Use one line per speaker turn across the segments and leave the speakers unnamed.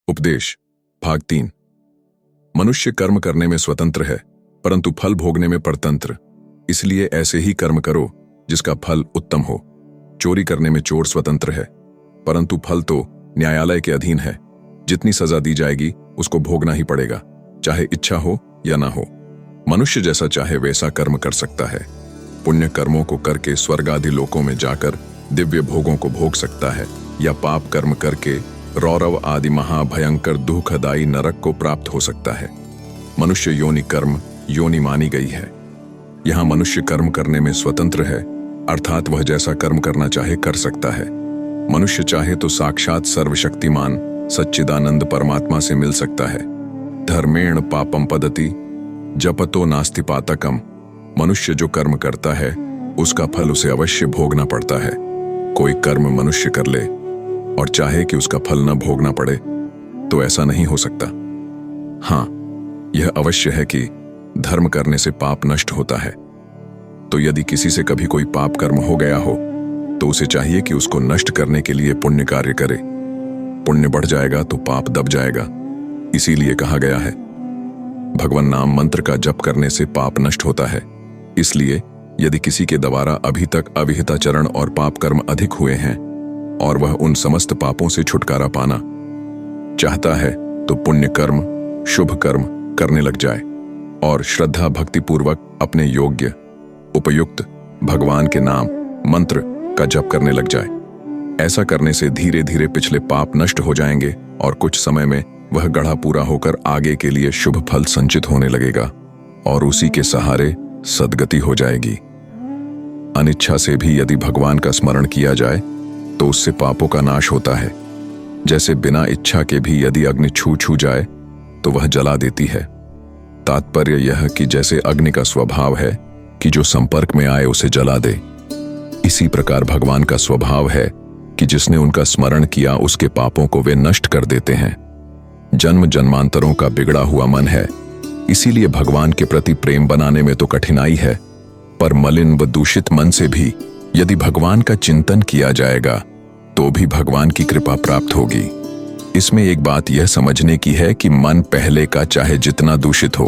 उपदेश भाग 3। मनुष्य कर्म करने में स्वतंत्र है, परंतु फल भोगने में परतंत्र। इसलिए ऐसे ही कर्म करो जिसका फल उत्तम हो। चोरी करने में चोर स्वतंत्र है, परंतु फल तो न्यायालय के अधीन है। जितनी सजा दी जाएगी उसको भोगना ही पड़ेगा, चाहे इच्छा हो या ना हो। मनुष्य जैसा चाहे वैसा कर्म कर सकता है। पुण्य कर्मों को करके स्वर्ग आदि लोकों में जाकर दिव्य भोगों को भोग सकता है, या पाप कर्म करके रौरव आदि महाभयंकर दुखदायी नरक को प्राप्त हो सकता है। मनुष्य योनि कर्म योनि मानी गई है। यहाँ मनुष्य कर्म करने में स्वतंत्र है, अर्थात वह जैसा कर्म करना चाहे कर सकता है। मनुष्य चाहे तो साक्षात सर्वशक्तिमान सच्चिदानंद परमात्मा से मिल सकता है। धर्मेण पापम पदति जपतो नास्ति पातकम। मनुष्य जो कर्म करता है उसका फल उसे अवश्य भोगना पड़ता है। कोई कर्म मनुष्य कर ले और चाहे कि उसका फल न भोगना पड़े तो ऐसा नहीं हो सकता। हाँ, यह अवश्य है कि धर्म करने से पाप नष्ट होता है। तो यदि किसी से कभी कोई पाप कर्म हो गया हो तो उसे चाहिए कि उसको नष्ट करने के लिए पुण्य कार्य करे। पुण्य बढ़ जाएगा तो पाप दब जाएगा। इसीलिए कहा गया है, भगवान नाम मंत्र का जप करने से पाप नष्ट होता है। इसलिए यदि किसी के द्वारा अभी तक अविहिताचरण और पाप कर्म अधिक हुए हैं और वह उन समस्त पापों से छुटकारा पाना चाहता है तो पुण्य कर्म शुभ कर्म करने लग जाए और श्रद्धा भक्ति पूर्वक अपने योग्य उपयुक्त भगवान के नाम मंत्र का जप करने लग जाए। ऐसा करने से धीरे धीरे पिछले पाप नष्ट हो जाएंगे और कुछ समय में वह गढ़ा पूरा होकर आगे के लिए शुभ फल संचित होने लगेगा और उसी के सहारे सद्गति हो जाएगी। अनिच्छा से भी यदि भगवान का स्मरण किया जाए तो उससे पापों का नाश होता है। जैसे बिना इच्छा के भी यदि अग्नि छू जाए तो वह जला देती है। तात्पर्य यह कि जैसे अग्नि का स्वभाव है कि जो संपर्क में आए उसे जला दे, इसी प्रकार भगवान का स्वभाव है कि जिसने उनका स्मरण किया उसके पापों को वे नष्ट कर देते हैं। जन्म जन्मांतरों का बिगड़ा हुआ मन है, इसीलिए भगवान के प्रति प्रेम बनाने में तो कठिनाई है, पर मलिन व दूषित मन से भी यदि भगवान का चिंतन किया जाएगा तो भी भगवान की कृपा प्राप्त होगी। इसमें एक बात यह समझने की है कि मन पहले का चाहे जितना दूषित हो,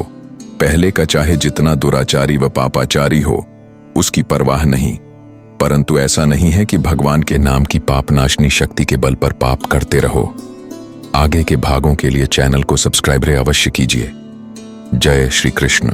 पहले का चाहे जितना दुराचारी व पापाचारी हो, उसकी परवाह नहीं। परंतु ऐसा नहीं है कि भगवान के नाम की पापनाशनी शक्ति के बल पर पाप करते रहो। आगे के भागों के लिए चैनल को सब्सक्राइब अवश्य कीजिए। जय श्री कृष्ण।